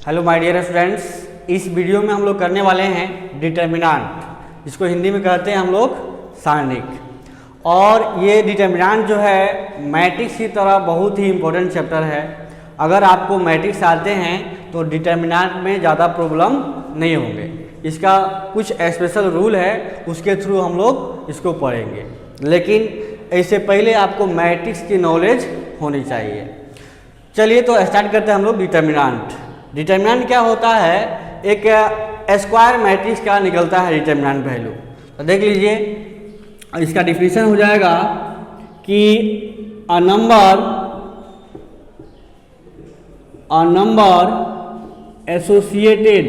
Hello my dear students, इस video में हम लोग करने वाले हैं डिटर्मिनेंट, जिसको हिंदी में कहते हैं हम लोग सारणिक। और ये डिटर्मिनेंट जो है मैट्रिक्स की तरह बहुत ही इम्पोर्टेंट चैप्टर है। अगर आपको मैट्रिक्स आते हैं तो डिटर्मिनेंट में ज़्यादा प्रॉब्लम नहीं होंगे। इसका कुछ स्पेशल रूल है, उसके थ्रू हम लोग इसको पढ़ेंगे, लेकिन इससे पहले आपको मैट्रिक्स की नॉलेज होनी चाहिए। चलिए तो स्टार्ट करते हैं हम लोग डिटर्मिनेंट। डिटर्मिनेंट क्या होता है? एक स्क्वायर मैट्रिक्स का निकलता है डिटर्मिनेंट वैल्यू। तो देख लीजिए, इसका डिफिनीशन हो जाएगा कि a number associated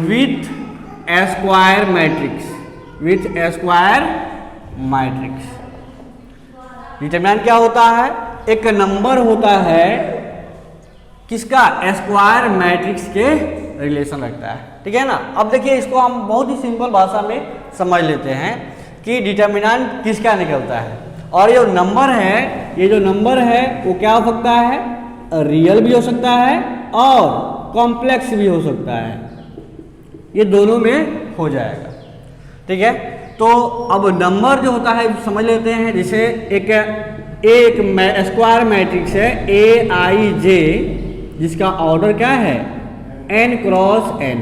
with square matrix. Determinant क्या होता है? एक नंबर होता है किसका? स्क्वायर मैट्रिक्स के रिलेशन रखता है, ठीक है ना। अब देखिए, इसको हम बहुत ही सिंपल भाषा में समझ लेते हैं कि डिटर्मिनेंट किसका निकलता है। और ये नंबर है, ये जो नंबर है वो क्या हो सकता है? रियल भी हो सकता है और कॉम्प्लेक्स भी हो सकता है, ये दोनों में हो जाएगा, ठीक है। तो अब नंबर जो होता है समझ लेते हैं। जैसे एक स्क्वायर मैट्रिक्स है AIJ, जिसका ऑर्डर क्या है? n cross n।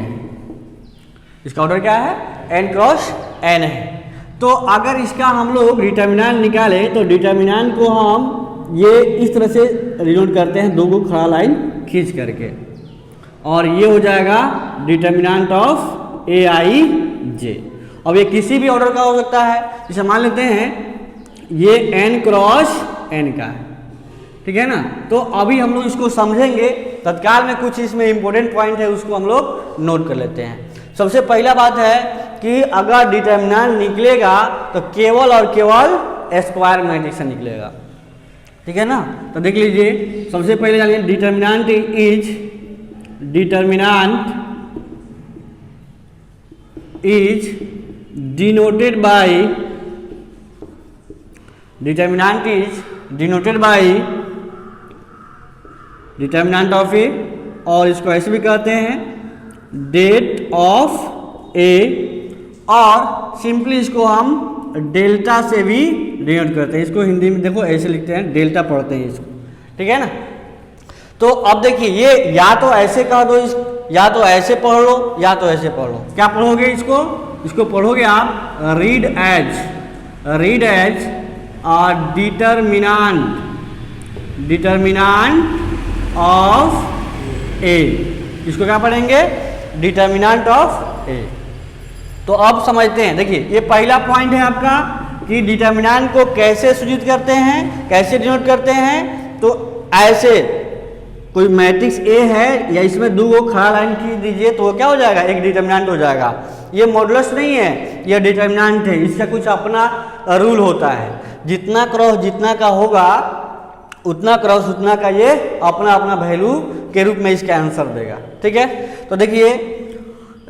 इसका ऑर्डर क्या है? n क्रॉस n है। तो अगर इसका हम लोग डिटर्मिनेंट निकाले तो डिटर्मिनेंट को हम ये इस तरह से डिनोट करते हैं, दो खड़ा लाइन खींच करके, और ये हो जाएगा डिटर्मिनेंट ऑफ AIJ। अब ये किसी भी ऑर्डर का हो सकता है। जैसे मान लेते हैं ये n क्रॉस n का है, ठीक है ना। तो अभी हम लोग इसको समझेंगे तत्काल में। कुछ इसमें इंपॉर्टेंट पॉइंट है, उसको हम लोग नोट कर लेते हैं। सबसे पहला बात है कि अगर डिटर्मिनेंट निकलेगा तो केवल और केवल स्क्वायर मैट्रिक्स से निकलेगा, ठीक है ना। तो देख लीजिए, सबसे पहले जानिए determinant is denoted by determinant of A, और इसको ऐसे भी कहते हैं डेट ऑफ ए, और सिंपली इसको हम डेल्टा से भी डिनोट करते हैं। इसको हिंदी में देखो ऐसे लिखते हैं, डेल्टा पढ़ते हैं इसको, ठीक है ना। तो अब देखिए, ये या तो ऐसे कह दो, या तो ऐसे पढ़ लो, या तो ऐसे पढ़ लो। क्या पढ़ोगे? इसको पढ़ोगे आप रीड एज डिटर्मिनेंट ऑफ ए। इसको क्या पढ़ेंगे? डिटर्मिनेंट ऑफ ए। तो अब समझते हैं। देखिए, ये पहला पॉइंट है आपका कि डिटर्मिनेंट को कैसे सूचित करते हैं, कैसे डिनोट करते हैं। तो ऐसे कोई मैट्रिक्स ए है, या इसमें दो खड़ा लाइन खींच दीजिए तो क्या हो जाएगा? एक डिटर्मिनेंट हो जाएगा। ये मॉडुलस नहीं है, ये डिटर्मिनेंट है। इसका कुछ अपना रूल होता है। जितना क्रॉस जितना का होगा, उतना क्रॉस उतना का ये अपना अपना वैल्यू के रूप में इसका आंसर देगा, ठीक है। तो देखिए,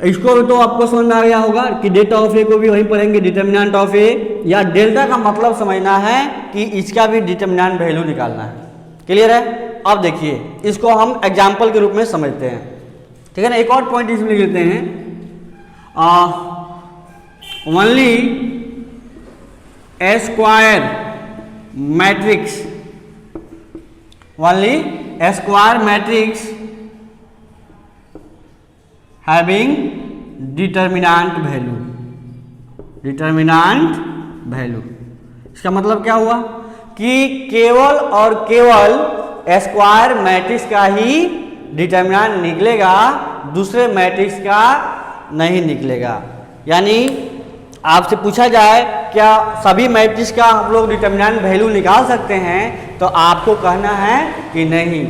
इसको तो आपको समझ में आ गया होगा कि डेटा ऑफ ए को भी वहीं पढ़ेंगे, डिटर्मिनेंट ऑफ ए। या डेल्टा का मतलब समझना है कि इसका भी डिटर्मिनेंट वैल्यू निकालना है। क्लियर है? अब देखिए, इसको हम एग्जाम्पल के रूप में समझते हैं, ठीक है ना। एक और पॉइंट इसमें लिख लेते हैं, only square matrix having determinant value. इसका मतलब क्या हुआ कि केवल और केवल स्क्वायर मैट्रिक्स का ही डिटर्मिनेंट निकलेगा, दूसरे मैट्रिक्स का नहीं निकलेगा। यानी आपसे पूछा जाए क्या सभी मैट्रिक्स का हम लोग डिटर्मिनेंट वैल्यू निकाल सकते हैं, तो आपको कहना है कि नहीं।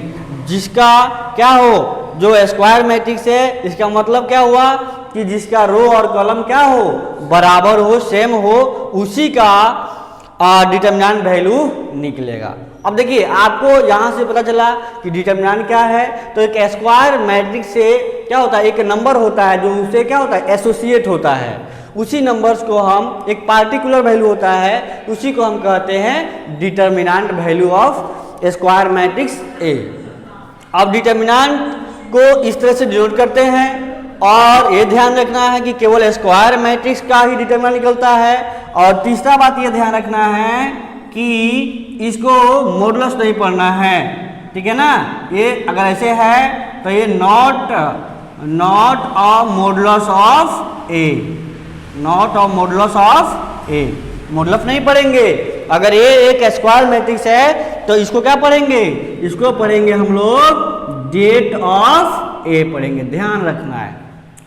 जिसका क्या हो, जो स्क्वायर मैट्रिक्स है, इसका मतलब क्या हुआ कि जिसका रो और कॉलम क्या हो, बराबर हो, सेम हो, उसी का डिटर्मिनेंट वैल्यू निकलेगा। अब देखिए, आपको यहाँ से पता चला कि डिटर्मिनेंट क्या है। तो एक स्क्वायर मैट्रिक्स से क्या होता है? एक नंबर होता है जो उससे क्या होता है? एसोसिएट होता है। उसी नंबर्स को हम एक पार्टिकुलर वैल्यू होता है उसी को हम कहते हैं determinant value of square matrix A. अब डिटर्मिनेंट को इस तरह से डिनोट करते हैं और ये ध्यान रखना है कि केवल स्क्वायर मैट्रिक्स का ही डिटर्मिनेंट निकलता है। और तीसरा बात ये ध्यान रखना है कि इसको मॉडुलस नहीं पढ़ना है, ठीक है ना। ये अगर ऐसे है तो ये not a modulus of A, not a modulus of A, modulus नहीं पढ़ेंगे। अगर ये एक स्क्वायर मैट्रिक्स है तो इसको क्या पढ़ेंगे, इसको पढ़ेंगे हम लोग डेट ऑफ ए पढ़ेंगे, ध्यान रखना है,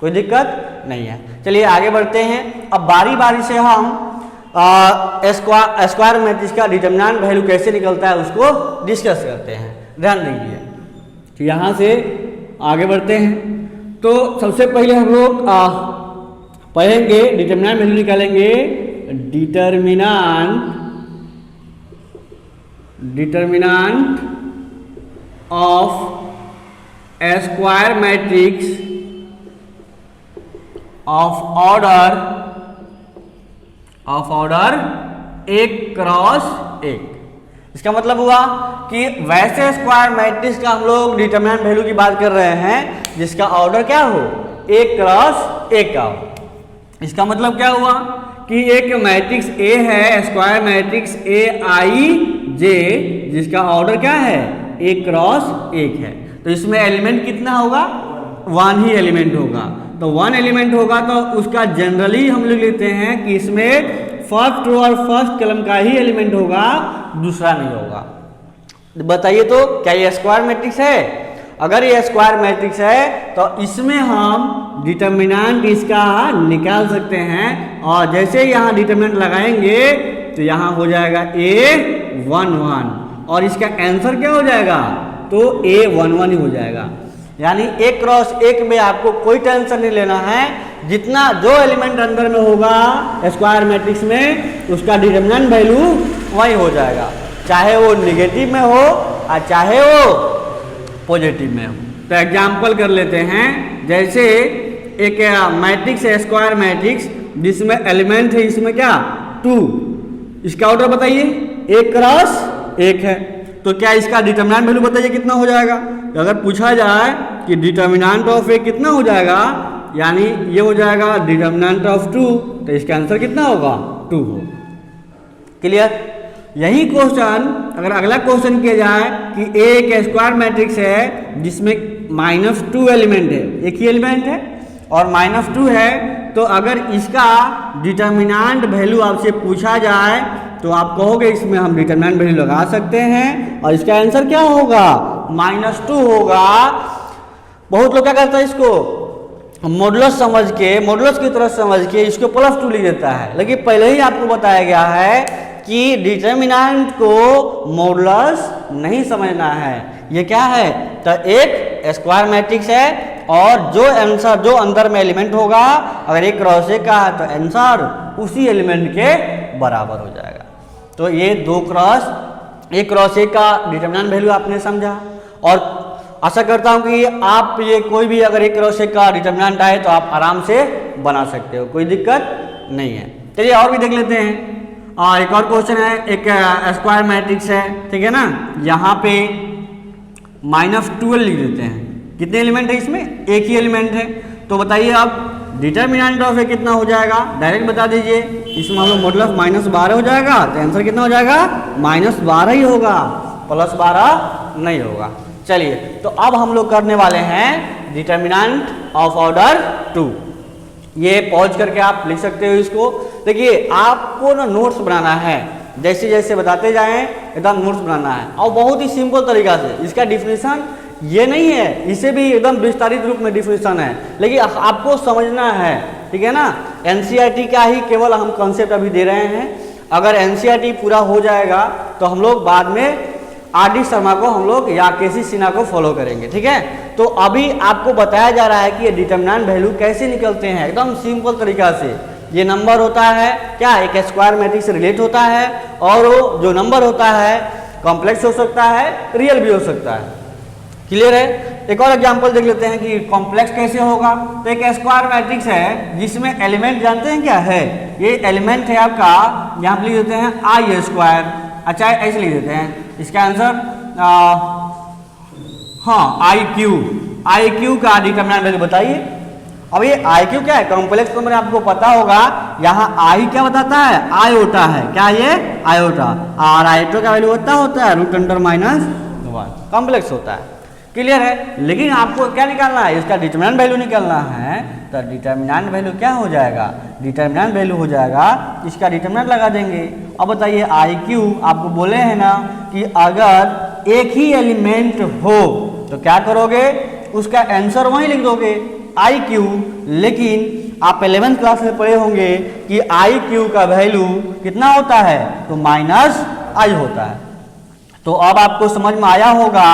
कोई दिक्कत नहीं है। चलिए आगे बढ़ते हैं। अब बारी बारी से हम स्क्वायर मैट्रिक्स का डिटर्मिनेंट वैल्यू कैसे निकलता है उसको डिस्कस करते हैं, ध्यान दीजिए। तो यहाँ से आगे बढ़ते हैं। तो सबसे पहले हम लोग पढ़ेंगे डिटर्मिनेंट वैल्यू निकालेंगे, determinant of square matrix of order 1 cross 1। इसका मतलब हुआ कि वैसे स्क्वायर मैट्रिक्स का हम लोग डिटर्मिनेंट वैल्यू की बात कर रहे हैं जिसका ऑर्डर क्या हो, 1 क्रॉस 1 का हो। इसका मतलब क्या हुआ कि एक मैट्रिक्स ए है, स्क्वायर मैट्रिक्स ए आई जे, जिसका ऑर्डर क्या है, 1 क्रॉस 1 है। तो इसमें एलिमेंट कितना होगा, 1 ही एलिमेंट होगा। तो 1 एलिमेंट होगा तो उसका जनरली हम लोग लेते हैं कि इसमें फर्स्ट रो और फर्स्ट कॉलम का ही एलिमेंट होगा, दूसरा नहीं होगा। बताइए तो क्या ये स्क्वायर मैट्रिक्स है? अगर ये स्क्वायर मैट्रिक्स है तो इसमें हम डिटर्मिनेंट इसका निकाल सकते हैं और जैसे यहाँ डिटर्मिनेंट लगाएंगे तो यहाँ हो जाएगा A11 और इसका आंसर क्या हो जाएगा, तो A11 ही हो जाएगा। यानी 1 क्रॉस 1 में आपको कोई टेंशन नहीं लेना है, जितना जो एलिमेंट अंदर में होगा स्क्वायर मैट्रिक्स में उसका डिटर्मिनेंट वैल्यू वही हो जाएगा, चाहे वो निगेटिव में हो और चाहे वो पॉजिटिव में हो। तो एग्जाम्पल कर लेते हैं, जैसे एक मैट्रिक्स है स्क्वायर मैट्रिक्स जिसमें एलिमेंट है इसमें क्या 2, इसका ऑर्डर बताइए 1 क्रॉस 1 है। तो क्या इसका डिटर्मिनेंट वैल्यू बताइए कितना हो जाएगा। अगर पूछा जाए कि डिटर्मिनेंट ऑफ ए कितना हो जाएगा, यानी ये हो जाएगा डिटर्मिनेंट ऑफ 2, तो इसका आंसर कितना होगा 2 हो। क्लियर। यही क्वेश्चन अगर अगला क्वेश्चन किया जाए कि ए एक स्क्वायर मैट्रिक्स है जिसमें -2 एलिमेंट है, एक ही एलिमेंट है और -2 है, तो अगर इसका डिटर्मिनेंट वैल्यू आपसे पूछा जाए तो आप कहोगे इसमें हम डिटर्मिनेंट वैल्यू लगा सकते हैं और इसका आंसर क्या होगा, -2 होगा। बहुत लोग क्या करता है, इसको मॉडुलस समझ के, मॉडुलस की तरह समझ के इसको +2 लिख देता है, लेकिन पहले ही आपको बताया गया है कि डिटर्मिनेंट को मॉडुलस नहीं समझना है। ये क्या है, तो एक स्क्वायर मैट्रिक्स है और जो आंसर जो अंदर में एलिमेंट होगा अगर 1 क्रॉस 1 का है तो आंसर उसी एलिमेंट के बराबर हो जाएगा। तो ये 1 क्रॉस 1 का डिटर्मिनेंट वैल्यू आपने समझा और आशा करता हूँ कि आप ये कोई भी अगर 1 क्रॉस 1 का डिटर्मिनेंट आए तो आप आराम से बना सकते हो, कोई दिक्कत नहीं है। चलिए और भी देख लेते हैं। एक और क्वेश्चन है, एक स्क्वायर मैट्रिक्स है, ठीक है ना। यहाँ पे -12 लिख देते हैं। कितने एलिमेंट है इसमें, एक ही एलिमेंट है। तो बताइए अब डिटर्मिनेंट ऑफ ए कितना हो जाएगा, डायरेक्ट बता दीजिए। इसमें हम लोग मॉडुलस -12 हो जाएगा तो आंसर कितना हो जाएगा, -12 ही होगा, +12 नहीं होगा। चलिए तो अब हम लोग करने वाले हैं डिटर्मिनेंट ऑफ ऑर्डर 2। ये पॉज करके आप लिख सकते हो इसको। देखिए आपको ना नोट्स बनाना है, जैसे जैसे बताते जाएं एकदम नोट्स बनाना है और बहुत ही सिंपल तरीका से। इसका डिफिनीशन ये नहीं है, इसे भी एकदम विस्तारित रूप में डिफिनीशन है, लेकिन आपको समझना है, ठीक है ना। एनसीईआरटी का ही केवल हम कॉन्सेप्ट अभी दे रहे हैं। अगर एनसीईआरटी पूरा हो जाएगा तो हम लोग बाद में आर.डी. शर्मा को हम लोग या के.सी. सिन्हा को फॉलो करेंगे, ठीक है। तो अभी आपको बताया जा रहा है कि ये डिटर्मिनेंट वैल्यू कैसे निकलते हैं, एकदम सिंपल तरीका से। ये नंबर होता है क्या, एक स्क्वायर मैट्रिक्स से रिलेट होता है और वो जो नंबर होता है कॉम्प्लेक्स हो सकता है, रियल भी हो सकता है। क्लियर है। एक और एग्जांपल देख लेते हैं कि कॉम्प्लेक्स कैसे होगा। तो एक स्क्वायर मैट्रिक्स है जिसमें एलिमेंट जानते हैं क्या है, ये एलिमेंट है आपका, यहाँ पे लिख देते हैं आई स्क्वायर। अच्छा ऐसे लिख देते हैं, इसका आंसर हाँ आई क्यू का डिटरमिनेंट वैल्यू बताइए। अब ये आई क्यू क्या है, कॉम्प्लेक्स नंबर आपको पता होगा, यहाँ आई क्या बताता है, आयोटा है, क्या ये आयोटा, और आयोटा का वैल्यू होता है रूट अंडर माइनस 1, कॉम्प्लेक्स होता है। क्लियर है। लेकिन आपको क्या निकालना है, इसका डिटरमिनेंट वैल्यू निकालना है। तो डिटरमिनेंट वैल्यू क्या हो जाएगा, डिटरमिनेंट वैल्यू हो जाएगा, इसका डिटरमिनेंट लगा देंगे। अब बताइए आई क्यू, आपको बोले हैं ना कि अगर एक ही एलिमेंट हो तो क्या करोगे, उसका आंसर वहीं लिख दोगे आई क्यू। लेकिन आप 11th क्लास में पढ़े होंगे कि आई क्यू का वैल्यू कितना होता है, तो माइनस आई होता है। तो अब आपको समझ में आया होगा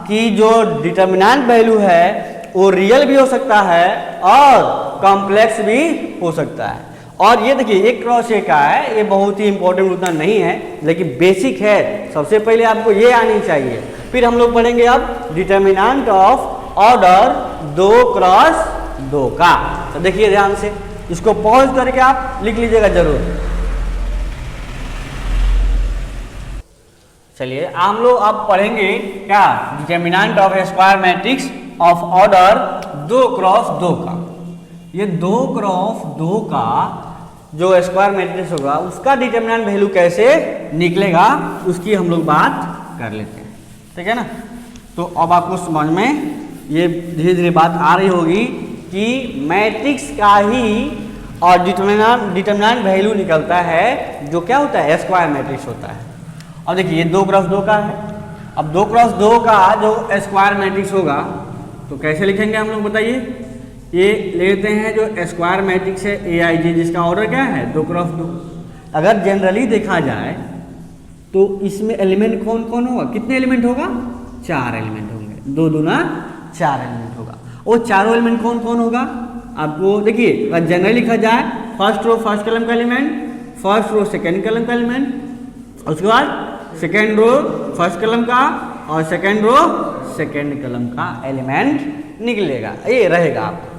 कि जो डिटरमिनेंट वैल्यू है वो रियल भी हो सकता है और कॉम्प्लेक्स भी हो सकता है। और ये देखिए एक क्रॉस ए का है, ये बहुत ही इंपॉर्टेंट उतना नहीं है लेकिन बेसिक है, सबसे पहले आपको ये आनी चाहिए। फिर हम लोग पढ़ेंगे अब डिटरमिनेंट ऑफ ऑर्डर 2 क्रॉस 2 का। तो देखिए ध्यान से, इसको पॉज करके आप लिख लीजिएगा जरूर। चलिए हम लोग अब पढ़ेंगे क्या, determinant of square matrix of order 2 cross 2 का। ये 2 क्रॉस 2 का जो स्क्वायर मैट्रिक्स होगा उसका डिटरमिनेंट वैल्यू कैसे निकलेगा उसकी हम लोग बात कर लेते हैं, ठीक है ना। तो अब आपको समझ में ये धीरे धीरे बात आ रही होगी कि मैट्रिक्स का ही और डिटरमिनेंट वैल्यू निकलता है जो क्या होता है, स्क्वायर मैट्रिक्स होता है। अब देखिए 2 क्रॉस 2 का है। अब 2 क्रॉस 2 का जो स्क्वायर मैट्रिक्स होगा तो कैसे लिखेंगे हम लोग बताइए। ये लेते हैं जो स्क्वायर मैट्रिक्स है AIJ, जिसका ऑर्डर क्या है 2 क्रॉस 2। अगर जनरली देखा जाए तो इसमें एलिमेंट कौन कौन होगा, कितने एलिमेंट होगा, 4 एलिमेंट होंगे, 2 दूना 4 एलिमेंट होगा। वो चारों एलिमेंट कौन कौन होगा आपको देखिए, अगर जनरली लिखा जाए फर्स्ट रो फर्स्ट कॉलम का element, first row second column का एलिमेंट, उसके बाद सेकेंड रो फर्स्ट कॉलम का और सेकेंड रो सेकेंड कॉलम का एलिमेंट निकलेगा, ये रहेगा आपको।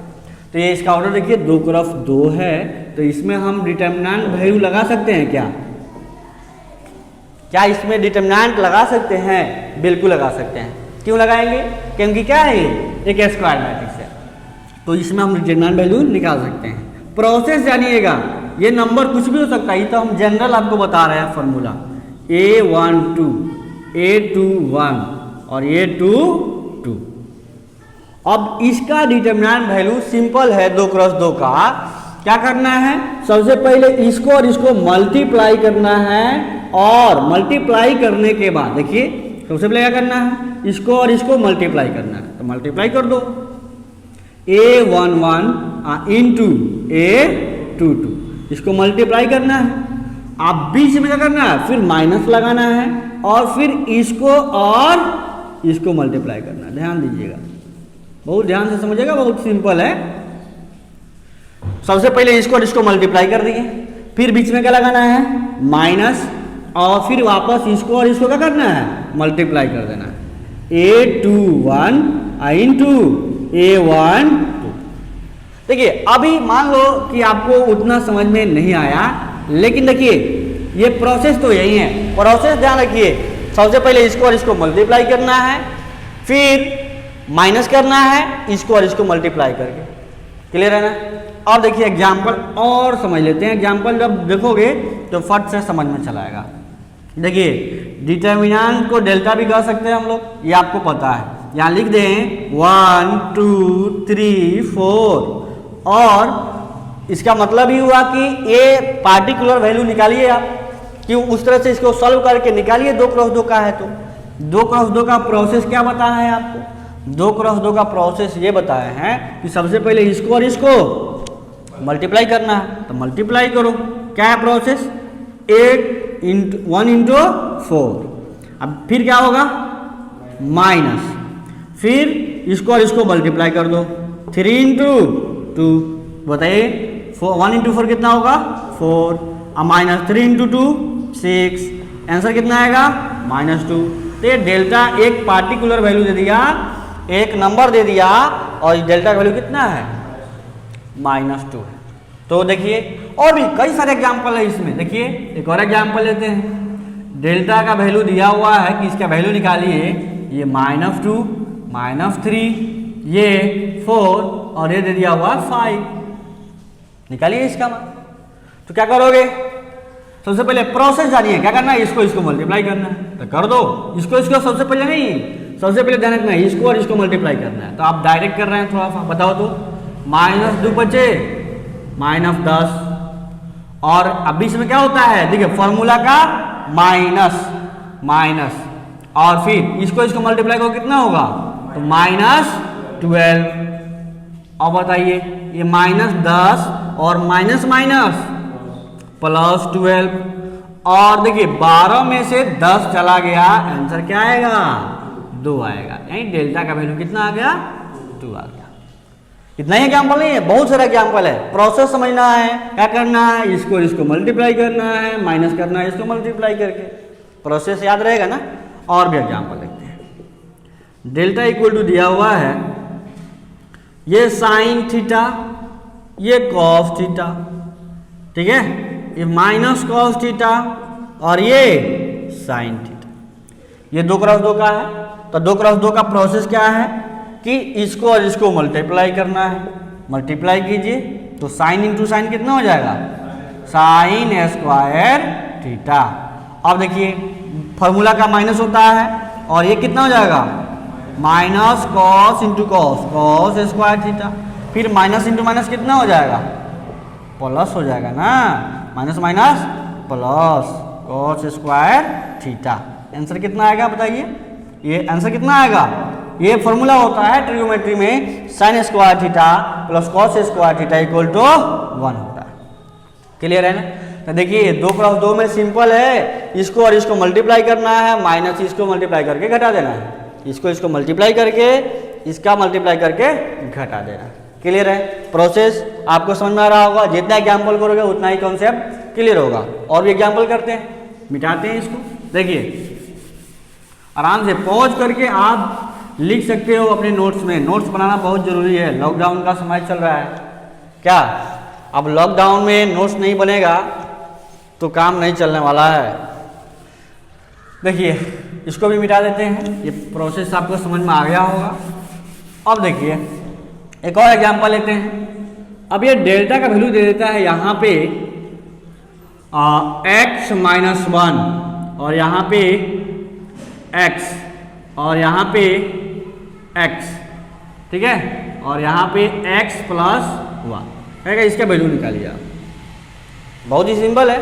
तो ये इसका ऑर्डर देखिए 2 क्रॉस 2 है। तो इसमें हम डिटरमिनेंट वैल्यू लगा सकते हैं क्या, क्या इसमें डिटरमिनेंट लगा सकते हैं, बिल्कुल लगा सकते हैं। क्यों लगाएंगे, क्योंकि क्या है एक स्क्वायर मैट्रिक्स है, तो इसमें हम डिटरमिनेंट वैल्यू निकाल सकते हैं। प्रोसेस जानिएगा, ये नंबर कुछ भी हो सकता है, ये तो हम जनरल आपको बता रहे हैं फॉर्मूला, A12 A21 और A22। अब इसका डिटरमिनेंट वैल्यू सिंपल है 2 क्रॉस 2 का। क्या करना है, सबसे पहले इसको और इसको मल्टीप्लाई करना है, और मल्टीप्लाई करने के बाद देखिए सबसे पहले क्या करना है, इसको और इसको मल्टीप्लाई करना है। तो मल्टीप्लाई कर दो, A11 इंटू A22, इसको मल्टीप्लाई करना है। आप बीच में क्या करना है, फिर माइनस लगाना है और फिर इसको और इसको मल्टीप्लाई करना है। ध्यान दीजिएगा, बहुत ध्यान से समझिएगा, बहुत सिंपल है। सबसे पहले इसको और इसको मल्टीप्लाई कर दिए, फिर बीच में क्या लगाना है, माइनस, और फिर वापस इसको और इसको क्या करना है, मल्टीप्लाई कर देना है। A21 into A12। देखिए अभी मान लो कि आपको उतना समझ में नहीं आया, लेकिन देखिए ये प्रोसेस तो यही है। प्रोसेस ध्यान रखिए, सबसे पहले इसको और इसको मल्टीप्लाई करना है, फिर माइनस करना है इसको और इसको मल्टीप्लाई करके। क्लियर है ना। और देखिए एग्जाम्पल और समझ लेते हैं। एग्जाम्पल जब देखोगे तो फट से समझ में चला आएगा। देखिए डिटरमिनेंट को डेल्टा भी कह सकते हैं हम लोग, ये आपको पता है। यहाँ लिख दें 1 2 3 4, और इसका मतलब ही हुआ कि ये पार्टिकुलर वैल्यू निकालिए आप, क्यों उस तरह से इसको सॉल्व करके निकालिए। 2 क्रॉस 2 का है तो 2 क्रॉस 2 का प्रोसेस क्या बताया है आपको, 2 क्रॉस 2 का प्रोसेस ये बताया है कि सबसे पहले इसको और इसको मल्टीप्लाई करना है, तो मल्टीप्लाई करो। क्या है प्रोसेस, 1 इंटू 4, अब फिर क्या होगा माइनस, फिर इसको और इसको मल्टीप्लाई कर दो, 3 इंटू 2, बताइए 1 इंटू 4 कितना होगा 4, अब माइनस 3 इंटू 2 6, आंसर कितना आएगा -2। तो ये डेल्टा एक पार्टिकुलर वैल्यू दे दिया, एक नंबर दे दिया और डेल्टा का वैल्यू कितना है -2 है। तो देखिए और भी कई सारे एग्जाम्पल है इसमें। देखिए एक और एग्जाम्पल लेते हैं। डेल्टा का वैल्यू दिया हुआ है कि इसका वैल्यू निकालिए, ये -2 -3 ये 4 और ये दे दिया हुआ 5, निकालिए इसका मान। तो क्या करोगे, सबसे पहले प्रोसेस जानिए, क्या करना है, इसको मल्टीप्लाई करना है तो कर दो। इसको सबसे पहले नहीं, सबसे पहले ध्यान रखना है इसको और इसको मल्टीप्लाई करना है। तो आप डायरेक्ट कर रहे हैं, थोड़ा सा बताओ तो -2 बचे -10 और अब बीच में क्या होता है, देखिए फॉर्मूला का माइनस और फिर इसको मल्टीप्लाई करो कितना होगा, तो -12। अब बताइए ये -10 और माइनस +12 और देखिए 12 में से 10 चला गया, आंसर क्या आएगा 2 आएगा, यानी डेल्टा का वैल्यू कितना आ गया 2 आ गया। इतना ही एग्जाम्पल नहीं है, बहुत सारा एग्जाम्पल है। प्रोसेस समझना है, क्या करना है, इसको मल्टीप्लाई करना है, माइनस करना है इसको मल्टीप्लाई करके, प्रोसेस याद रहेगा ना। और भी एग्जाम्पल देखते हैं। डेल्टा इक्वल टू दिया हुआ है, ये साइन थीटा ये कॉस थीटा, ठीक है, ये माइनस कॉस थीटा और ये साइन थीटा, ये 2x2 का है। तो 2x2 का प्रोसेस क्या है कि इसको और इसको मल्टीप्लाई करना है, मल्टीप्लाई कीजिए तो साइन इंटू साइन कितना हो जाएगा, साइन स्क्वायर थीटा। अब देखिए फॉर्मूला का माइनस होता है और ये कितना हो जाएगा minus cos into cos square theta, फिर माइनस इंटू माइनस कितना हो जाएगा प्लस हो जाएगा ना, minus plus cos square theta. Answer कितना आएगा बताइए, ये आंसर कितना आएगा, ये फॉर्मूला होता है ट्रिग्नोमेट्री में sine square theta plus cos square theta equal to 1 होता है। क्लियर है ना। तो देखिए 2x2 में सिंपल है, इसको और इसको मल्टीप्लाई करना है, माइनस इसको मल्टीप्लाई करके घटा देना है, इसको मल्टीप्लाई करके इसका मल्टीप्लाई करके घटा देना। क्लियर है, प्रोसेस आपको समझ में आ रहा होगा। जितना एग्जाम्पल करोगे उतना ही कॉन्सेप्ट क्लियर होगा। और भी एग्जाम्पल करते हैं, मिटाते हैं इसको। देखिए आराम से पॉज करके आप लिख सकते हो अपने नोट्स में। नोट्स बनाना बहुत जरूरी है, लॉकडाउन का समय चल रहा है। क्या अब लॉकडाउन में नोट्स नहीं बनेगा तो काम नहीं चलने वाला है। देखिए इसको भी मिटा देते हैं, ये प्रोसेस आपको समझ में आ गया होगा। अब देखिए एक और एग्जांपल लेते हैं। अब ये डेल्टा का वैल्यू दे देता है यहाँ पे x-1 और यहाँ पे x और यहाँ पे x, ठीक है, और यहाँ पे x + 1 है, इसका वैल्यू निकालिए आप। बहुत ही सिंपल है,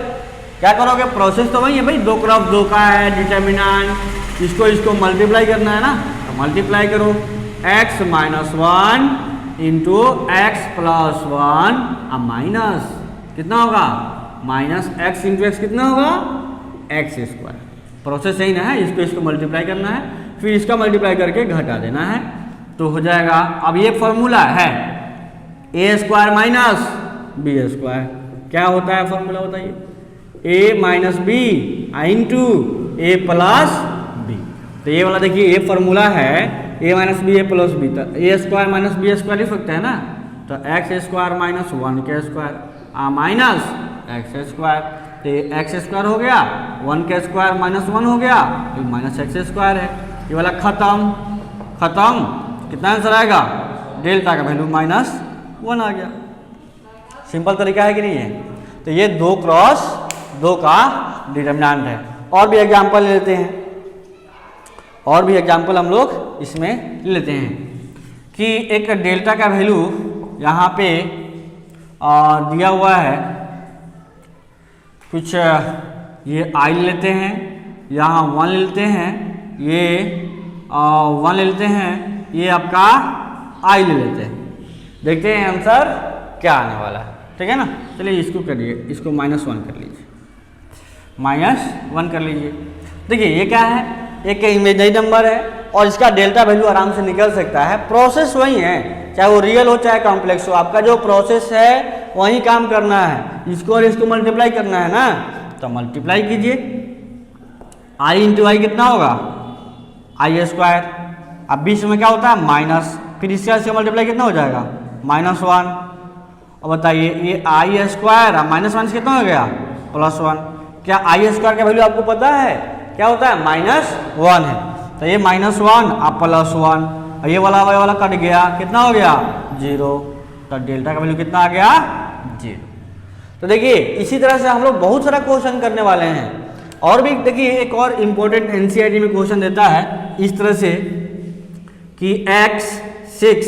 क्या करोगे, प्रोसेस तो वही है भाई, 2x2 का है डिटर्मिनेंट, इसको मल्टीप्लाई करना है ना, तो मल्टीप्लाई करो x - 1 इंटू x + 1 अब माइनस कितना होगा -x इंटू x कितना होगा x²। प्रोसेस यही ना है, इसको मल्टीप्लाई करना है, फिर इसका मल्टीप्लाई करके घटा देना है तो हो जाएगा। अब ये फॉर्मूला है a² - b², क्या होता है फॉर्मूला बताइए, a - b into a + b। तो ये वाला देखिए ये फॉर्मूला है a - b a + b, तो a² - b² लिख सकते हैं ना, तो x² - 1² माइनस x², तो x² हो गया, 1² -1 हो गया, तो -x² है। ये वाला खत्म, कितना आंसर आएगा, डेल्टा का वैल्यू -1 आ गया। सिंपल तरीका है कि नहीं है। तो ये 2x2 का डिटर्मिनेंट है। और भी एग्जाम्पल लेते हैं, और भी एग्जाम्पल हम लोग इसमें लेते हैं कि एक डेल्टा का वैल्यू यहाँ पे दिया हुआ है कुछ, ये i लेते हैं, यहाँ 1 लेते हैं, ये 1 लेते हैं, ये आपका i ले लेते हैं। देखते हैं आंसर क्या आने वाला है, ठीक है ना। चलिए इसको करिए, इसको -1 कर लीजिए, -1 कर लीजिए। देखिए ये क्या है, एक इमेजिनरी नंबर है और इसका डेल्टा वैल्यू आराम से निकल सकता है। प्रोसेस वही है, चाहे वो रियल हो चाहे कॉम्प्लेक्स हो, आपका जो प्रोसेस है वही काम करना है, इसको और इसको मल्टीप्लाई करना है ना, तो मल्टीप्लाई कीजिए। i इंटू आई कितना होगा i², अब बीच में क्या होता है माइनस, फिर इसका मल्टीप्लाई कितना हो जाएगा -1। अब बताइए ये आई स्क्वायर -1 से कितना हो गया +1। क्या आई स्क्वायर का वैल्यू आपको पता है क्या होता है -1 है, तो ये -1 अब +1, ये वाला कट गया, कितना हो गया 0, तो डेल्टा का वैल्यू कितना आ गया 0। तो देखिए इसी तरह से हम लोग बहुत सारा क्वेश्चन करने वाले हैं। और भी देखिए एक और इम्पोर्टेंट एनसीईआरटी में क्वेश्चन देता है इस तरह से कि x 6,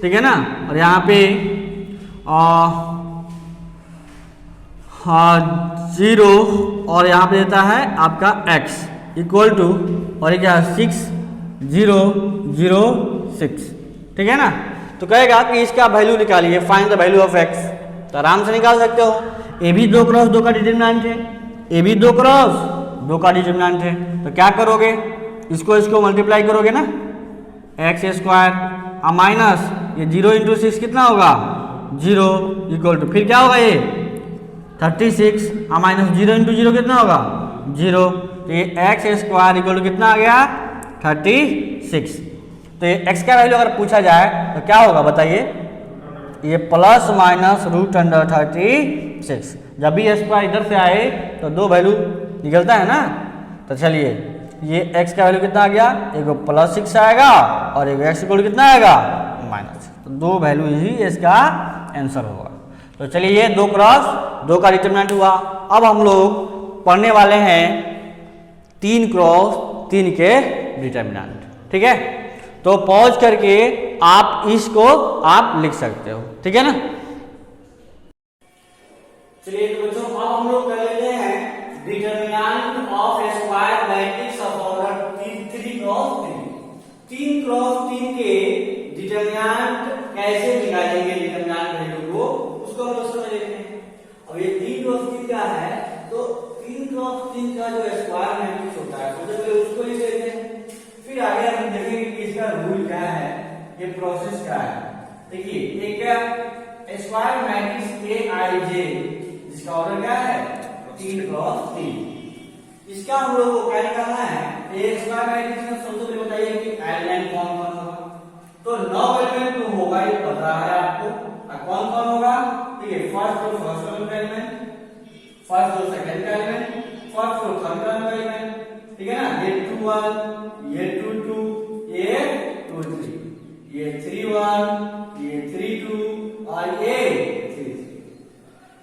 ठीक है ना, और यहाँ पे 0 और यहाँ पे देता है आपका x इक्वल टू, और ये क्या 6 0 0 6, ठीक है ना। तो कहेगा कि इसका वैल्यू निकालिए, find the value of x, तो आराम से निकाल सकते हो। ए भी 2 क्रॉस 2 का डिटरमिनेंट है, ए भी 2 क्रॉस 2 का डिटरमिनेंट है, तो क्या करोगे इसको मल्टीप्लाई करोगे ना, एक्स स्क्वायर माइनस ये 0 इंटू 6 कितना होगा 0 इक्वल टू, फिर क्या होगा ये 36 माइनस 0 इंटू 0 कितना होगा 0, तो ये एक्स स्क्वायर इक्वल टू कितना आ गया 36। तो ये x का वैल्यू अगर पूछा जाए तो क्या होगा बताइए, ये ±√36। जब भी स्क्वायर इधर से आए तो 2 वैल्यू निकलता है ना। तो चलिए ये x का वैल्यू कितना आ गया, एक +6 आएगा और एक x इक्वल कितना आएगा -, तो 2 वैल्यू ही इसका आंसर होगा। तो चलिए ये 2 क्रॉस 2 का डिटरमिनेंट हुआ। अब हम लोग पढ़ने वाले हैं 3 क्रॉस 3 के डिटरमिनेंट, ठीक है। तो पॉज करके आप इसको आप लिख सकते हो, ठीक है ना। चलिए तो बच्चों अब हम लोग कर लेते हैं determinant of square matrix of order 3 cross 3। 3 cross 3 के डिटरमिनेंट कैसे निकालेंगे, डिटरमिनेंट वैल्यू को उसको हम लोग समझ लेते हैं। अब ये 3 क्रॉस 3 क्या है, तो 3 क्रॉस 3 का जो स्क्वायर मैट्रिक्स होता है सबसे पहले उसको लिख लेते हैं, फिर आगे हम देखेंगे कि इसका रूल क्या है, ये प्रोसेस क्या है। देखिए एक क्या स्क्वायर मैट्रिक्स Aij जिसका ऑर्डर क्या है 3 क्रॉस 3, इसका हम लोग को क्या निकालना है, ए स्क्वायर मैट्रिक्स में सबसे पहले बताइए कि एलिमेंट कौन कौन होगा। तो 9 एलिमेंट तो होगा ये पता है आपको, और कौन कौन होगा, ठीक है, first floor first element, first floor second का एलिमेंट, फर्स्ट फ्लोर थर्ड का एलिमेंट, ठीक है ना। ये 2 1, ये 2 2, ये 2 3, ये 3 1, ये 3 2 और ये 3 3,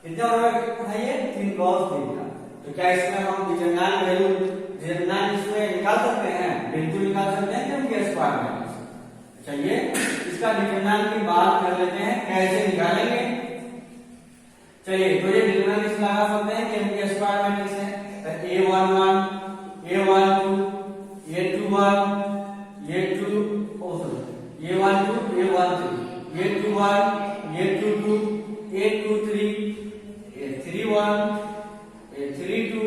कितना होगा है ये 3 क्रॉस 3 का। तो क्या इसमें हम डिटरमिनेंट वैल्यू डिटरमिनेंट इसमें निकाल सकते हैं, बिल्कुल निकाल सकते हैं, क्योंकि स्क्वायर मैट्रिक्स। चलिए इसका डिटरमिनेंट की बात कर लेते हैं कैसे निकालेंगे। चलिए तो ये डिटरमिनेंट इसमें लगा सकते हैं क्योंकि स्क्वायर मैट्रिक्स है, तो A11 A12 A21 A2 A12 A13 A21 A22 A23 A31 A32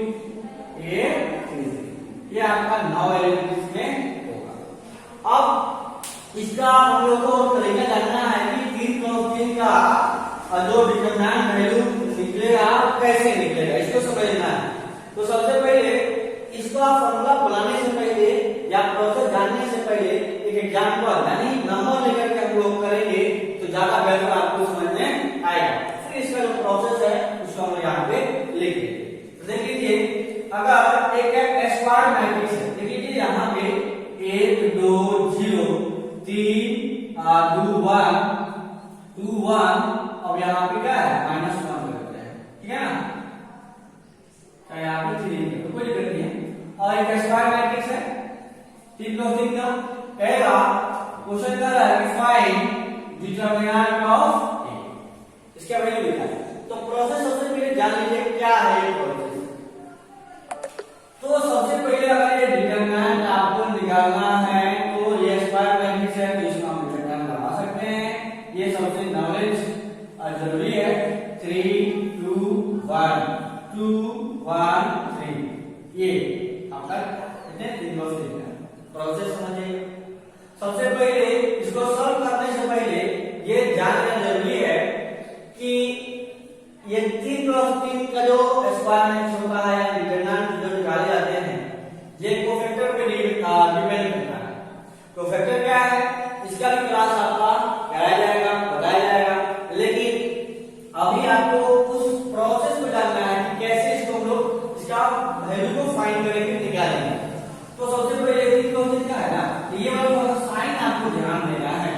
A33, ये आपका 9 एलिमेंट इसमें होगा। अब इसका हम लोग को तरीका जानना है कि 3 क्रॉस 3 का जो डिटरमिनेंट वैल्यू निकलेगा कैसे निकलेगा, इसको समझना है। तो सबसे पहले इसका फॉर्मूला बनाने से पहले या प्रोसेस जानने से पहले एक एग्जांपल यानी नंबर लेकर के हम लोग करेंगे तो ज्यादा बेहतर आपको समझ में आएगा। फिर इसका जो प्रोसेस है उसको हम यहाँ पे लिख देंगे। देख लीजिए अगर एक स्क्वायर मैट्रिक्स है, देख लीजिए यहाँ पे 1 2 0 3 2 1 2 1, अब यहाँ पे क्या है -1 करते हैं, ठीक है ना, चाहे यहाँ पे 3 तो कोई दिक्कत नहीं है। और एक स्क्वायर मैट्रिक्स है 3 क्रॉस 3 का, कहेगा क्वेश्चन कर रहा है कि फाइंड डिटरमिनेंट ऑफ ए, इसका वैल्यू लिखा है। तो प्रोसेस सबसे पहले जान लीजिए क्या है ये प्रोसेस। तो सबसे पहले अगर ये डिटरमिनेंट आपको निकालना है तो ये स्क्वायर मैट्रिक्स है तो इसको हम डिटरमिनेंट लगा सकते हैं, ये सबसे नॉलेज जरूरी है। 3 2 1 2 1 3, ये आपका कितने 3 क्रॉस 3 का प्रोसेस समझिए। सबसे पहले इसको सॉल्व करने से पहले ये जानना जरूरी है कि ये 3 क्रॉस 3 का जो स्क्वायर मैट्रिक्स होता है डिटरमिनेंट जो निकाले जाते हैं ये कोफैक्टर पे डिपेंड करता है। तो फैक्टर क्या है, इसका भी क्लास आपका कराया जाएगा, बताया जाएगा। लेकिन अभी आपको उस प्रोसेस को जानना है कि कैसे इसको हम लोग इसका वैल्यू को फाइंड करेंगे, निकालेंगे। तो सबसे पहले एक प्रोसेस क्या है ना, ये वाला साइन आपको ध्यान देना है।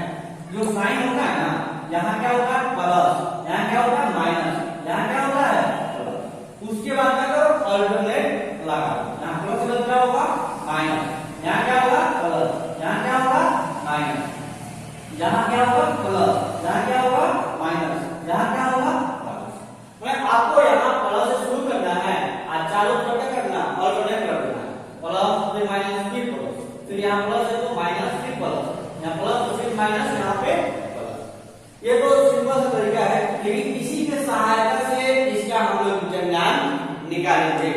जो साइन होता है ना, यहाँ क्या होता है प्लस, यहाँ क्या होता है माइनस, यहाँ क्या होता है प्लस। उसके बाद क्या करो, अल्टरनेट लगा, यहाँ प्लस के बाद क्या होगा माइनस, यहाँ क्या होगा प्लस, यहाँ क्या होगा माइनस, यहाँ क्या होगा प्लस, यहाँ क्या होगा माइनस, यहाँ क्या होगा प्लस। मतलब आपको यहाँ प्लस से शुरू करना है और चारों तरफ क्या करना, अल्टरनेट कर देना है। प्लस फिर माइनस फिर प्लस, फिर यहाँ प्लस है तो माइनस फिर प्लस, यहाँ प्लस फिर माइनस, यहाँ पे प्लस। ये तो सिंपल सा तरीका है, लेकिन इसी के सहायता से इसका हम लोग विचलन निकालेंगे।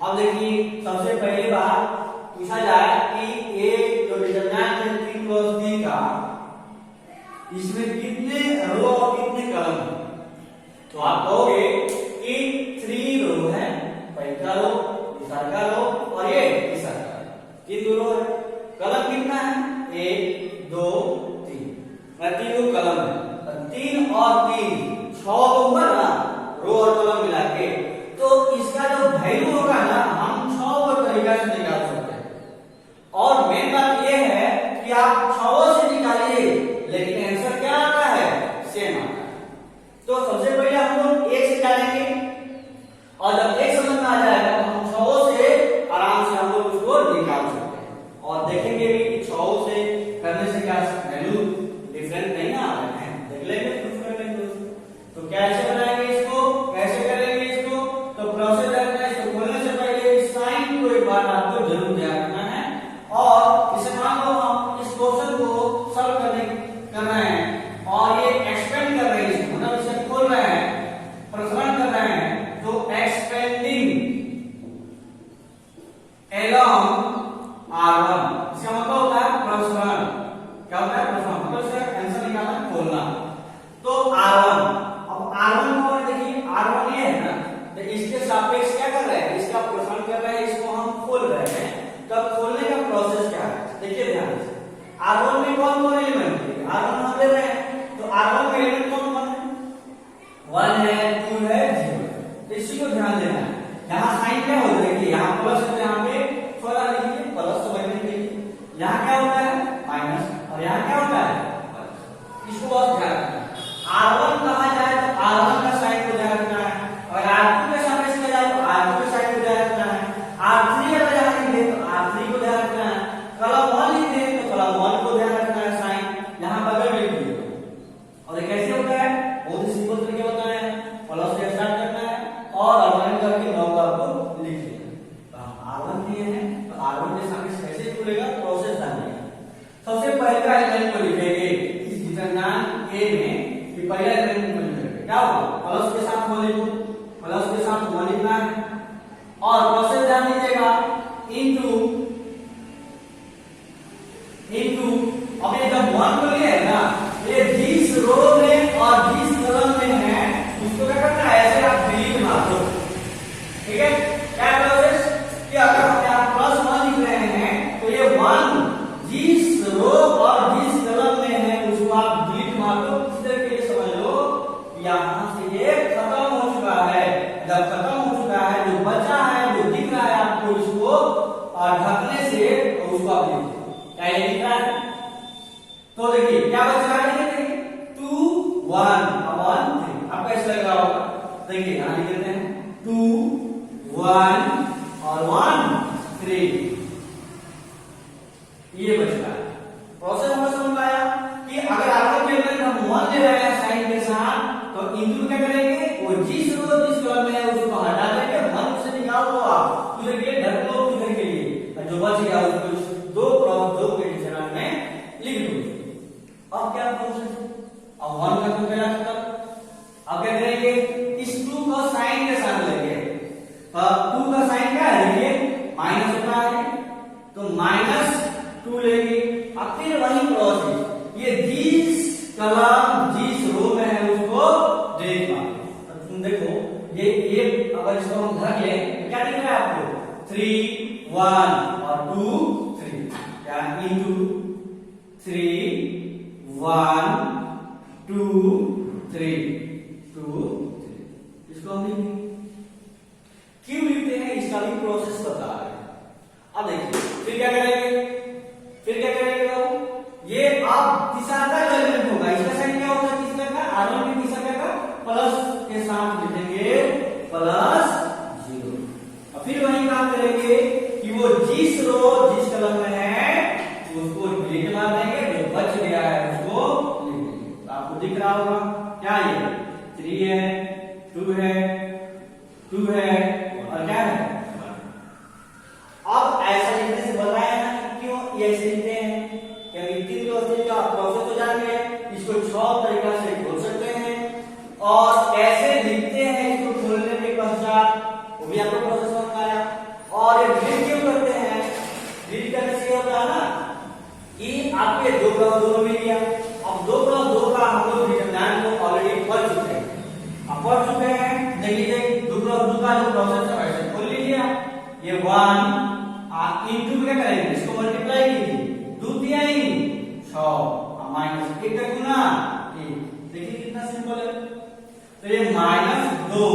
अब देखिए सबसे पहली बात पूछा जाए कि ये जो डिटरमिनेंट है 3 + 3 का, इसमें कितने रो और कितने कॉलम है। तो आप कहोगे कि 3 रो है, पहला रो, दूसरा रो और ये तीसरा रो, 3 रो है। कॉलम कितना है, 1 2 3, मतलब 3 कॉलम है। 3 और 3 6 होगा ना, रो और कॉलम मिला के। तो इसका जो वैल्यू होगा ना, हम 6 को तरीका से निकाल सकते हैं। और मेन बात यह है कि आप 6 से निकालिए, लेकिन आंसर क्या आता है, सेम आता है। तो सबसे पहले हम लोग 1 से निकालेंगे, और जब 1 समझ में आ जाएगा तो हम 6 से आराम से हम लोग उसको निकाल सकते हैं। और देखेंगे भी कि 6 से करने से क्या वैल्यू डिफरेंट नहीं आ रहा है, देख लेंगे प्रूफ कर लेंगे। तो कैसे बनाएंगे इसको, कैसे करेंगे इसको, तो प्रोसेस करना है। इसको खोलने से पहले इस साइन को एक बार आपको जरूर ध्यान रखना है। और इसे मान लो हम इस क्वेश्चन को सॉल्व कर रहे हैं और ये एक्सपेंड कर रहे हैं, मतलब इसे खोल रहे हैं, प्रसरण कर रहे हैं, तो एक्सपेंडिंग along R1, इसका मतलब होता है प्रसरण। क्या होता है प्रसरण, मतलब इसका आंसर निकालना, खोलना। तो R1, अब R1 को देखिए, R1 ये है ना, तो इसके सापेक्ष क्या कर रहे हैं, इसका प्रसरण कर रहे हैं, इसको हम खोल रहे हैं। तब खोलने का प्रोसेस क्या है, देखिए ध्यान से। R1 में कौन कौन एलिमेंट है, R1 हम ले रहे हैं, तो R1 में एलिमेंट कौन कौन है, 1 है, 2 है, 0। तो इसी को ध्यान देना है। यहाँ साइन क्या होता है कि यहाँ प्लस है, यहाँ पे थोड़ा लिखिए प्लस समझने के लिए। यहाँ क्या होता है माइनस, और यहाँ क्या होता है प्लस। इसको बहुत ध्यान रखना है। R1 कहा जाए तो R1 का साइन को ध्यान रखना है, और R2 के सापेक्ष किया जाए तो R2 के साइन को ध्यान रखना है। R3 अगर यहाँ लिखे तो R3 को ध्यान रखना है। कॉलम 1 लिखे तो कॉलम 1 को ध्यान रखना है, साइन यहाँ बगल में लिख दीजिए। और ये कैसे होता है, बहुत ही सिंपल तरीके होता है। प्लस से स्टार्ट करना है और अलाइन करके 9 का आपको लिख देना। तो R1 दिए हैं, तो R1 के सापेक्ष कैसे खुलेगा, प्रोसेस जानिए। सबसे पहला एलिमेंट को लिखेंगे इस डिटरमिनेंट A में, कि पहला एलिमेंट को लिखेंगे क्या होगा, प्लस के साथ 1 लिखो, प्लस के साथ 1 लिखना है। और प्रोसेस ध्यान दीजिएगा, इनटू अब ये जब 1 को लिए है ना, ये जिस रो में और जिस कॉलम में है उसको क्या करना है, ऐसे आप डिलीट मार दो। ठीक है, क्या प्रोसेस कि अगर हम यहाँ +1 लिख रहे हैं तो ये 1 जिस रो और जिस कॉलम में है उसको आप डिलीट मार दो। इस तरीके से समझ लो यहाँ से ये खत्म हो चुका है। जब खत्म हो चुका है, जो बचा है, जो दिख रहा है आपको, इसको ढकने से तो उसको आप लिख दो। क्या ये दिख रहा है, तो देखिए क्या बच रहा है, देखिए 2 1 1 3। आपको ऐसा लग रहा होगा, देखिए यहाँ लिख देते हैं 2 1 और 1 3, ये बच रहा है। प्रोसेस हमने समझ पाया कि अगर R1 के अंदर हम 1 ले रहे हैं साइन के साथ, तो इनटू क्या करेंगे, वो जिस रो जिस कॉलम में है उसको हटा देंगे, 1 से निकाल दो आप, उधर के ढक लो, उधर के लिए, और जो बच गया उसको 2 के डिटरमिनेंट में लिख दो। अब क्या प्रोसेस, अब 1 का तो गया खत्म। अब क्या करेंगे, इस 2 को साइन के साथ लेंगे। तो 2 का साइन क्या है, देखिए माइनस होता है, तो -2 लेंगे। अब फिर वही प्रोसेस, ये जिस कॉलम जिस रो में है उसको देखना। तो तुम देखो ये अगर इसको हम ढक लें तो क्या दिख रहा है आपको, 3 1 और 2 3, क्या इनटू 3 1 2 3 2 3। इसको हम लिखेंगे। क्यों लिखते हैं इसका भी प्रोसेस बता रहे हैं। अब देखिए फिर क्या करेंगे, ये आप तीसरा का एलिमेंट होगा, इसका साइन क्या होगा, तीसरा का R1 में तीसरा का प्लस के साथ लिखेंगे प्लस 0। और फिर वही काम करेंगे कि वो जिस रो जिस कलम में है उसको डिलीट मार देंगे, जो बच गया है उसको लिख देंगे। तो आपको दिख रहा होगा क्या, ये 3 है, 2 है, 2 है और क्या है। अब ऐसा लिखने से बताया ना कि क्यों ये ऐसे लिखते हैं, क्योंकि 3 प्रोसेस का प्रोसेस हो जाएंगे। इसको 6 तरीका से खोल सकते हैं और कैसे लिखते हैं इसको खोलने के पश्चात वो भी आपको प्रोसेस समझ आया। और ये डिलीट क्यों करते हैं, डिलीट करने से होता है ना कि आपके 2+2 मिल गया। अब 2+2 का हम लोग डिटरमिनेंट को ऑलरेडी पढ़ चुके हैं। अब पढ़ चुके हैं, देखिए 2+2 का जो प्रोसेस है वैसे खोल लीजिए। ये 1 इंटू क्या करेंगे, इसको मल्टीप्लाई कीजिए, 2 दिया ही 6 माइनस 1 का गुना 1। देखिए कितना सिंपल है। तो ये -2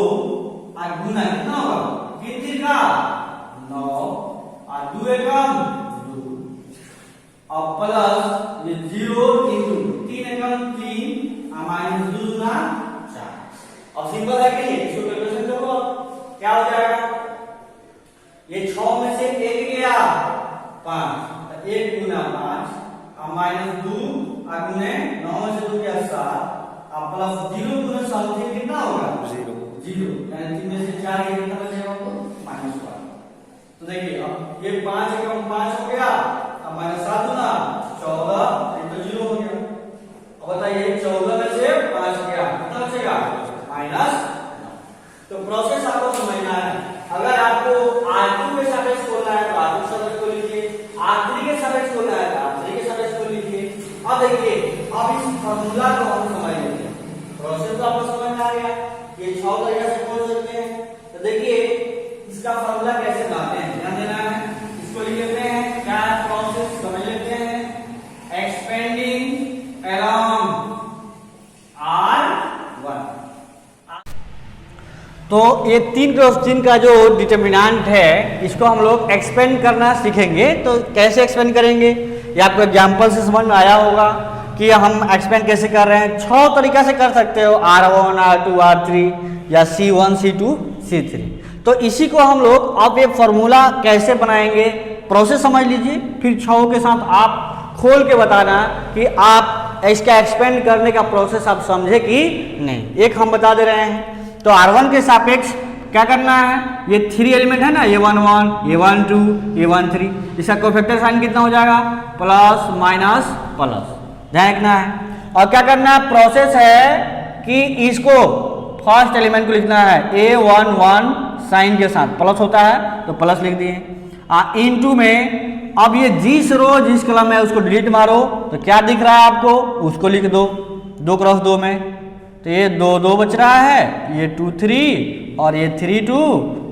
और गुना कितना होगा, 3 का 9 और 2 एकम 2 और प्लस ये 0 इंटू 3 एकम 3 और -2 गुना 4। अब सिंपल है कि इसको कैलकुलेशन करो, क्या हो जाएगा, ये 6 में से 1 गया 5, 1 गुना 5 और -2 और गुने 9 में से 2 गया 7 और प्लस 0 गुना समथिंग कितना होगा 0, यानी 3 में से 4 ये कितना बचेगा आपको -1। तो देखिए अब ये 5 एकम 5 हो गया और -7 गुना 14, ये तो 0 हो गया। अब बताइए 14 में से 5 गया कितना बचेगा -9। तो प्रोसेस आपको समझना है। अगर आपको R2 के सापेक्ष खोलना है तो R2 के सापेक्ष खोल लीजिए, R3 के सापेक्ष खोलना है तो R3 के सापेक्ष खोल लीजिए। अब देखिए अब इस फार्मूला को हम समझ लेते हैं। प्रोसेस तो आपको समझ में आ गया, ये 6 तरीके से खोल सकते हैं। तो देखिए इसका फार्मूला कैसे बनाते हैं, ध्यान देना है। इसको लिख लेते हैं, क्या प्रोसेस समझ लेते हैं, एक्सपेंडिंग अलोंग R1। तो ये 3×3 का जो डिटरमिनेंट है इसको हम लोग एक्सपेंड करना सीखेंगे। तो कैसे एक्सपेंड करेंगे, ये आपको एग्जांपल से समझ में आया होगा कि हम एक्सपेंड कैसे कर रहे हैं। 6 तरीका से कर सकते हो, R1 R2 R3 या C1 C2 C3। तो इसी को हम लोग अब ये फॉर्मूला कैसे बनाएंगे, प्रोसेस समझ लीजिए, फिर 6 के साथ आप खोल के बताना कि आप इसका एक्सपेंड करने का प्रोसेस आप समझे कि नहीं। एक हम बता दे रहे हैं। तो R1 के सापेक्ष क्या करना है, ये 3 एलिमेंट है ना, A11 A12 A13, इसका कोफैक्टर साइन कितना हो जाएगा प्लस माइनस प्लस, ध्यान रखना है। और क्या करना है, प्रोसेस है कि इसको फर्स्ट एलिमेंट को लिखना है A11 साइन के साथ, प्लस होता है तो प्लस लिख दिए। इनटू में अब ये जिस रो जिस कलम है उसको डिलीट मारो, तो क्या दिख रहा है आपको उसको लिख दो 2×2 में। तो ये 2 2 बच रहा है, ये 2 3 और ये 3 2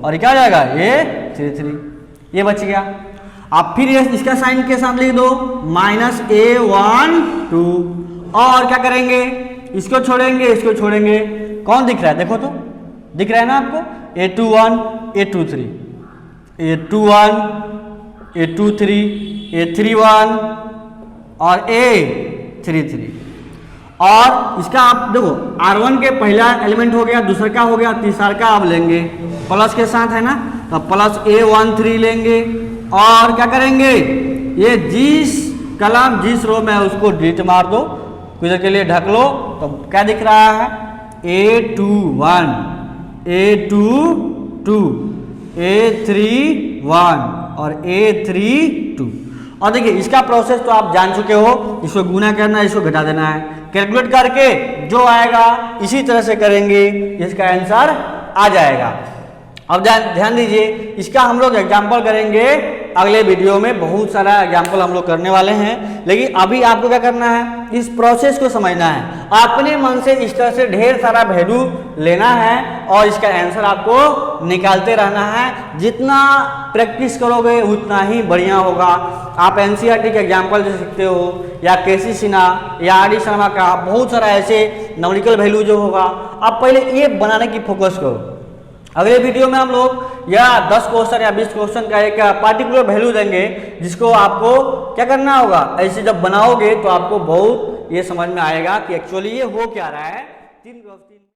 और ये क्या हो जाएगा ये 3 3, ये बच गया। अब फिर ये इसका साइन के साथ लिख दो -A12 और क्या करेंगे, इसको छोड़ेंगे इसको छोड़ेंगे, कौन दिख रहा है देखो तो, दिख रहा है ना आपको A21 A23 A21 A23 A31 और A33। और इसका आप देखो R1 के पहला एलिमेंट हो गया, दूसरा का हो गया, तीसरा का आप लेंगे प्लस के साथ है ना, तो प्लस A13 लेंगे और क्या करेंगे, ये जिस कलम जिस रो में उसको डिलीट मार दो, कुछ देर के लिए ढक लो। तो क्या दिख रहा है A21 A22 A31 और A32। और देखिए इसका प्रोसेस तो आप जान चुके हो, इसको गुना करना है, इसको घटा देना है, कैलकुलेट करके जो आएगा इसी तरह से करेंगे, इसका आंसर आ जाएगा। अब ध्यान दीजिए, इसका हम लोग एग्जांपल करेंगे अगले वीडियो में बहुत सारा एग्जाम्पल हम लोग करने वाले हैं, लेकिन अभी आपको क्या करना है, इस प्रोसेस को समझना है। अपने मन से इस तरह से ढेर सारा वैल्यू लेना है और इसका आंसर आपको निकालते रहना है। जितना प्रैक्टिस करोगे उतना ही बढ़िया होगा। आप एनसीईआरटी के एग्जाम्पल दे सकते हो, या केसी सिन्हा या आर डी शर्मा का बहुत सारा ऐसे न्यूमेरिकल वैल्यू जो होगा, आप पहले ये बनाने की फोकस करो। अगले वीडियो में हम लोग या 10 क्वेश्चन या 20 क्वेश्चन का एक पार्टिकुलर वैल्यू देंगे, जिसको आपको क्या करना होगा, ऐसे जब बनाओगे तो आपको बहुत ये समझ में आएगा कि एक्चुअली ये हो क्या रहा है।